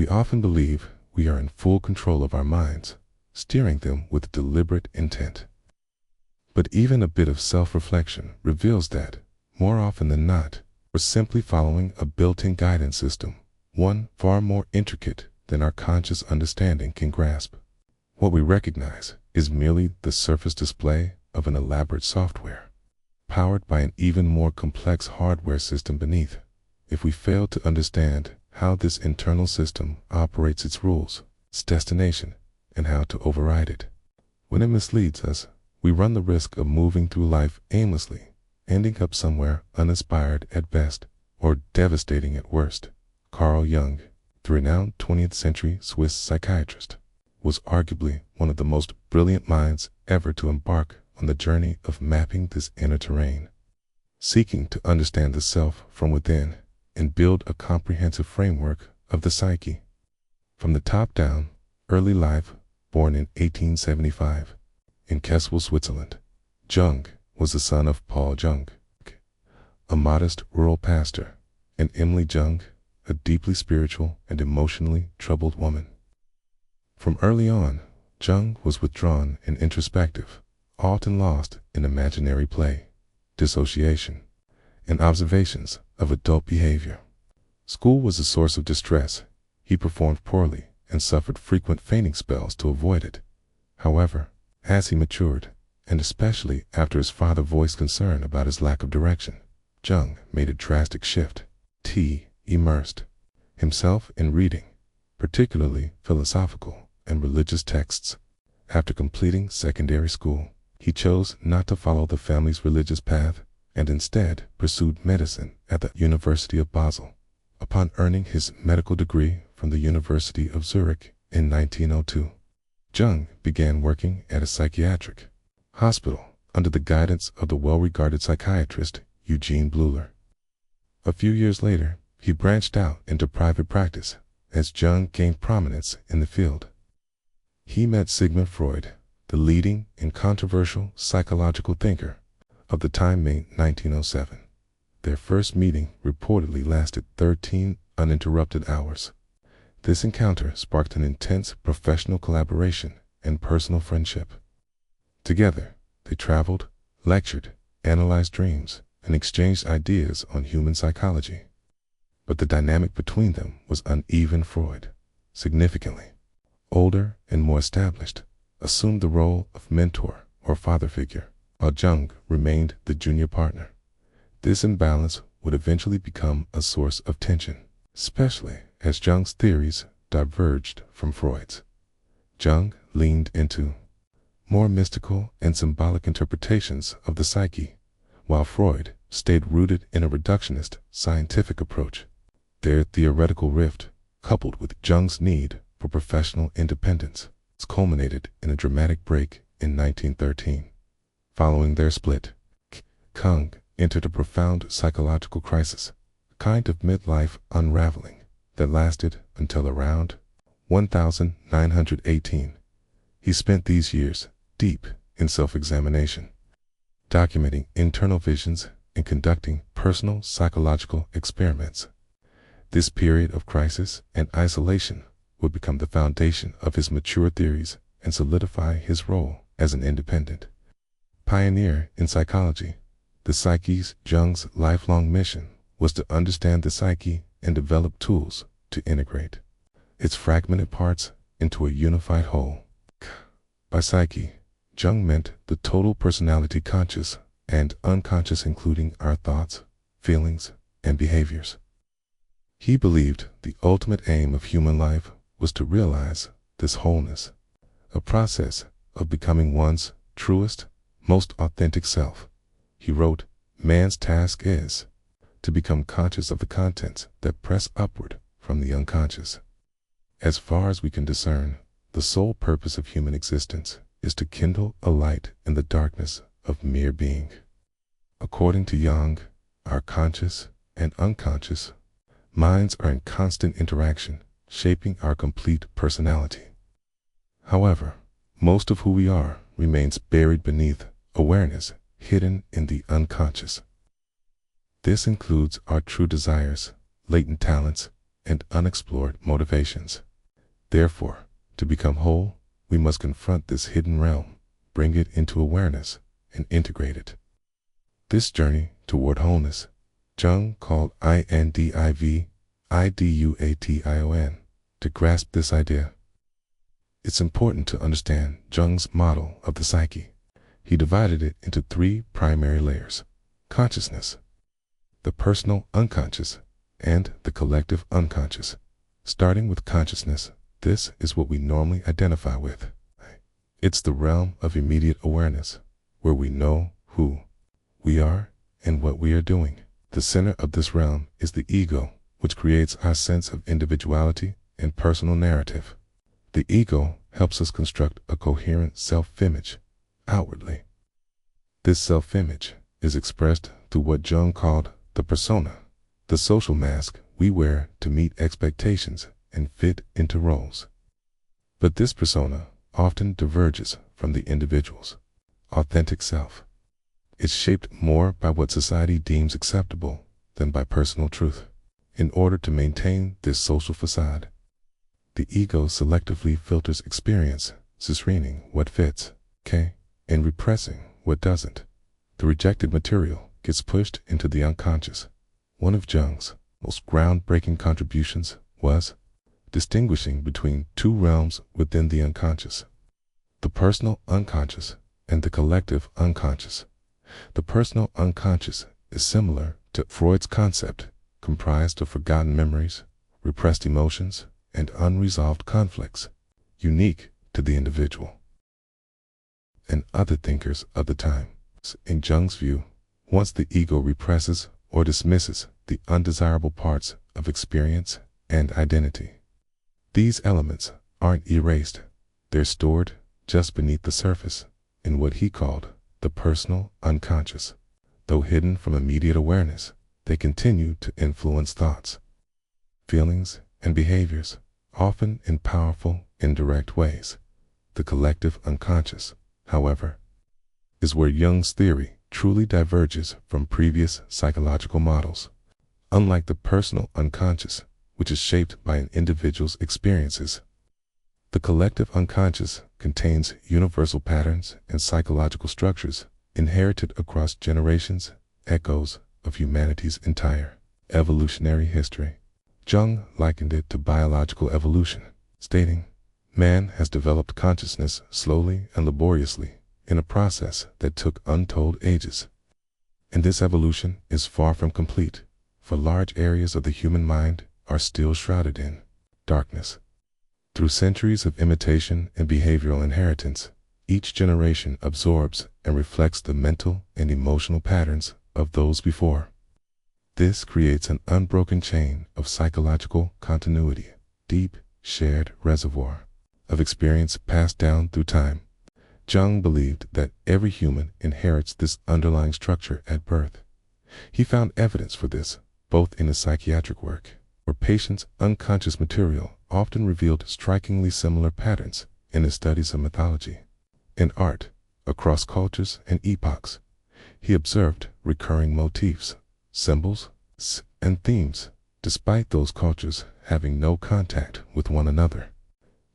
We often believe we are in full control of our minds, steering them with deliberate intent. But even a bit of self-reflection reveals that, more often than not, we're simply following a built-in guidance system, one far more intricate than our conscious understanding can grasp. What we recognize is merely the surface display of an elaborate software, powered by an even more complex hardware system beneath. If we fail to understand how this internal system operates, its rules, its destination, and how to override it, when it misleads us, we run the risk of moving through life aimlessly, ending up somewhere uninspired at best, or devastating at worst. Carl Jung, the renowned 20th century Swiss psychiatrist, was arguably one of the most brilliant minds ever to embark on the journey of mapping this inner terrain, seeking to understand the self from within and build a comprehensive framework of the psyche. From the top down, early life, born in 1875 in Kessel, Switzerland, Jung was the son of Paul Jung, a modest rural pastor, and Emily Jung, a deeply spiritual and emotionally troubled woman. From early on, Jung was withdrawn and introspective, often lost in imaginary play, dissociation, and observations of adult behavior. School was a source of distress. He performed poorly and suffered frequent fainting spells to avoid it. However, as he matured, and especially after his father voiced concern about his lack of direction, Jung made a drastic shift. He immersed himself in reading, particularly philosophical and religious texts. After completing secondary school, he chose not to follow the family's religious path and instead pursued medicine at the University of Basel. Upon earning his medical degree from the University of Zurich in 1902, Jung began working at a psychiatric hospital under the guidance of the well-regarded psychiatrist Eugene Bleuler. A few years later, he branched out into private practice as Jung gained prominence in the field. He met Sigmund Freud, the leading and controversial psychological thinker of the time, May 1907. Their first meeting reportedly lasted 13 uninterrupted hours. This encounter sparked an intense professional collaboration and personal friendship. Together, they traveled, lectured, analyzed dreams, and exchanged ideas on human psychology. But the dynamic between them was uneven. Freud, significantly older and more established, assumed the role of mentor or father figure, while Jung remained the junior partner. This imbalance would eventually become a source of tension, especially as Jung's theories diverged from Freud's. Jung leaned into more mystical and symbolic interpretations of the psyche, while Freud stayed rooted in a reductionist scientific approach. Their theoretical rift, coupled with Jung's need for professional independence, culminated in a dramatic break in 1913. Following their split, Jung entered a profound psychological crisis, a kind of midlife unraveling that lasted until around 1918. He spent these years deep in self-examination, documenting internal visions and conducting personal psychological experiments. This period of crisis and isolation would become the foundation of his mature theories and solidify his role as an independent pioneer in psychology. The psyche's Jung's lifelong mission was to understand the psyche and develop tools to integrate its fragmented parts into a unified whole. By psyche, Jung meant the total personality, conscious and unconscious, including our thoughts, feelings, and behaviors. He believed the ultimate aim of human life was to realize this wholeness, a process of becoming one's truest, most authentic self. He wrote, "Man's task is to become conscious of the contents that press upward from the unconscious. As far as we can discern, the sole purpose of human existence is to kindle a light in the darkness of mere being." According to Jung, our conscious and unconscious minds are in constant interaction, shaping our complete personality. However, most of who we are remains buried beneath awareness, hidden in the unconscious. This includes our true desires, latent talents, and unexplored motivations. Therefore, to become whole, we must confront this hidden realm, bring it into awareness, and integrate it. This journey toward wholeness, Jung called individuation. To grasp this idea, it's important to understand Jung's model of the psyche. He divided it into three primary layers: consciousness, the personal unconscious, and the collective unconscious. Starting with consciousness, this is what we normally identify with. It's the realm of immediate awareness, where we know who we are and what we are doing. The center of this realm is the ego, which creates our sense of individuality and personal narrative. The ego helps us construct a coherent self-image outwardly. This self-image is expressed through what Jung called the persona, the social mask we wear to meet expectations and fit into roles. But this persona often diverges from the individual's authentic self. It's shaped more by what society deems acceptable than by personal truth. In order to maintain this social facade, the ego selectively filters experience, screening what fits, and repressing what doesn't. The rejected material gets pushed into the unconscious. One of Jung's most groundbreaking contributions was distinguishing between two realms within the unconscious: the personal unconscious and the collective unconscious. The personal unconscious is similar to Freud's concept, comprised of forgotten memories, repressed emotions, and unresolved conflicts, unique to the individual and other thinkers of the time. In Jung's view, once the ego represses or dismisses the undesirable parts of experience and identity, these elements aren't erased, they're stored just beneath the surface in what he called the personal unconscious. Though hidden from immediate awareness, they continue to influence thoughts, feelings, and behaviors, often in powerful, indirect ways. The collective unconscious, however, is where Jung's theory truly diverges from previous psychological models. Unlike the personal unconscious, which is shaped by an individual's experiences, the collective unconscious contains universal patterns and psychological structures inherited across generations, echoes of humanity's entire evolutionary history. Jung likened it to biological evolution, stating, "Man has developed consciousness slowly and laboriously in a process that took untold ages. And this evolution is far from complete, for large areas of the human mind are still shrouded in darkness." Through centuries of imitation and behavioral inheritance, each generation absorbs and reflects the mental and emotional patterns of those before. This creates an unbroken chain of psychological continuity, deep, shared reservoir of experience passed down through time. Jung believed that every human inherits this underlying structure at birth. He found evidence for this both in his psychiatric work, where patients' unconscious material often revealed strikingly similar patterns in his studies of mythology. In art, across cultures and epochs, he observed recurring motifs, symbols, and themes, despite those cultures having no contact with one another.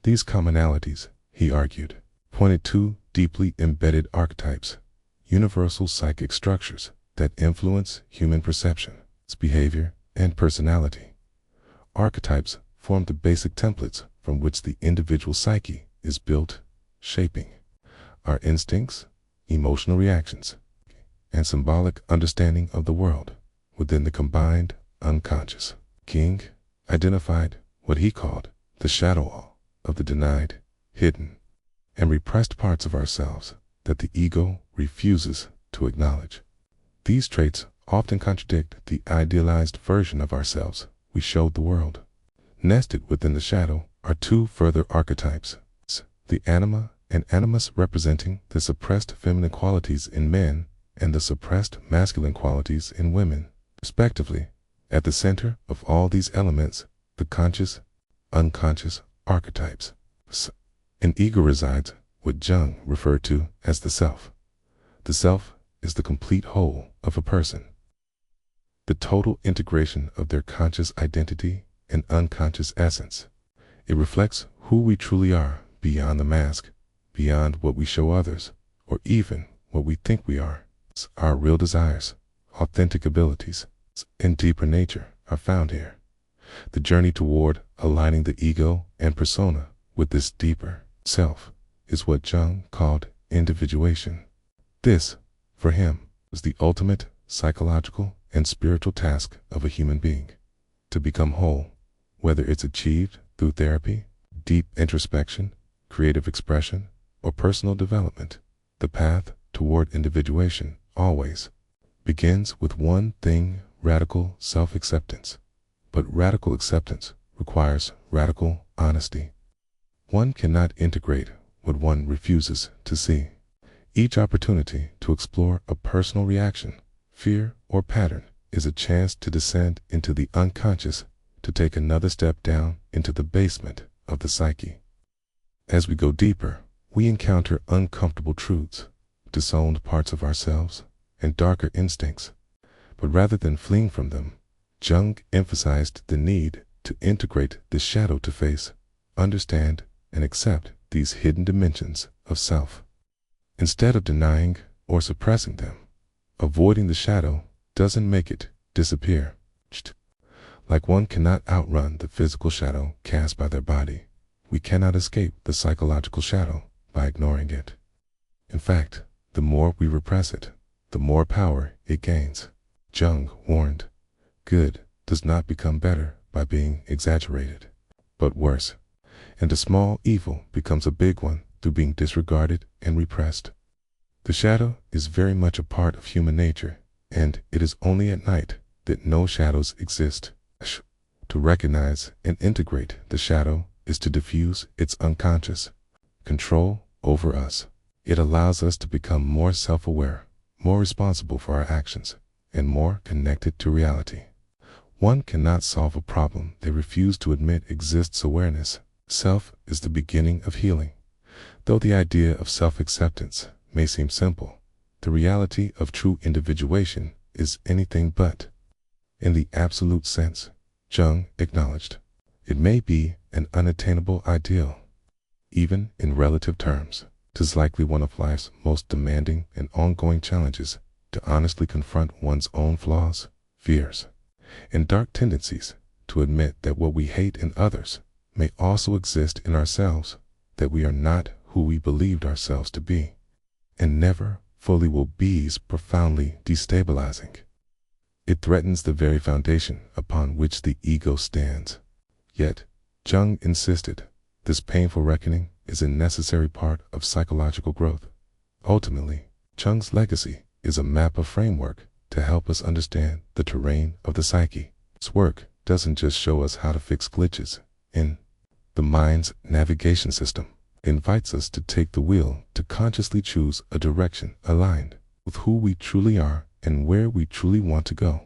These commonalities, he argued, pointed to deeply embedded archetypes, universal psychic structures that influence human perception, its behavior, and personality. Archetypes form the basic templates from which the individual psyche is built, shaping our instincts, emotional reactions, and symbolic understanding of the world within the combined unconscious. King identified what he called the shadow wall of the denied, hidden, and repressed parts of ourselves that the ego refuses to acknowledge. These traits often contradict the idealized version of ourselves we showed the world. Nested within the shadow are two further archetypes, the anima and animus, representing the suppressed feminine qualities in men and the suppressed masculine qualities in women, respectively. At the center of all these elements, the conscious, unconscious archetypes. In ego resides what Jung referred to as the self. The self is the complete whole of a person, the total integration of their conscious identity, an unconscious essence. It reflects who we truly are beyond the mask, beyond what we show others, or even what we think we are. Our real desires, authentic abilities, and deeper nature are found here. The journey toward aligning the ego and persona with this deeper self is what Jung called individuation. This, for him, was the ultimate psychological and spiritual task of a human being. To become whole, whether it's achieved through therapy, deep introspection, creative expression, or personal development, the path toward individuation always begins with one thing: radical self-acceptance. But radical acceptance requires radical honesty. One cannot integrate what one refuses to see. Each opportunity to explore a personal reaction, fear, or pattern is a chance to descend into the unconscious, to take another step down into the basement of the psyche. As we go deeper, we encounter uncomfortable truths, disowned parts of ourselves, and darker instincts. But rather than fleeing from them, Jung emphasized the need to integrate the shadow to face, understand, and accept these hidden dimensions of self. Instead of denying or suppressing them, avoiding the shadow doesn't make it disappear. Like one cannot outrun the physical shadow cast by their body, we cannot escape the psychological shadow by ignoring it. In fact, the more we repress it, the more power it gains. Jung warned, good does not become better by being exaggerated, but worse, and a small evil becomes a big one through being disregarded and repressed. The shadow is very much a part of human nature, and it is only at night that no shadows exist. To recognize and integrate the shadow is to diffuse its unconscious control over us. It allows us to become more self-aware, more responsible for our actions, and more connected to reality. One cannot solve a problem they refuse to admit exists. Awareness, self, is the beginning of healing. Though the idea of self-acceptance may seem simple, the reality of true individuation is anything but. In the absolute sense, Jung acknowledged, it may be an unattainable ideal. Even in relative terms, 'tis likely one of life's most demanding and ongoing challenges to honestly confront one's own flaws, fears, and dark tendencies, to admit that what we hate in others may also exist in ourselves, that we are not who we believed ourselves to be, and never fully will be, is profoundly destabilizing. It threatens the very foundation upon which the ego stands. Yet, Jung insisted, this painful reckoning is a necessary part of psychological growth. Ultimately, Jung's legacy is a map of framework to help us understand the terrain of the psyche. Its work doesn't just show us how to fix glitches in the mind's navigation system. It invites us to take the wheel, to consciously choose a direction aligned with who we truly are and where we truly want to go.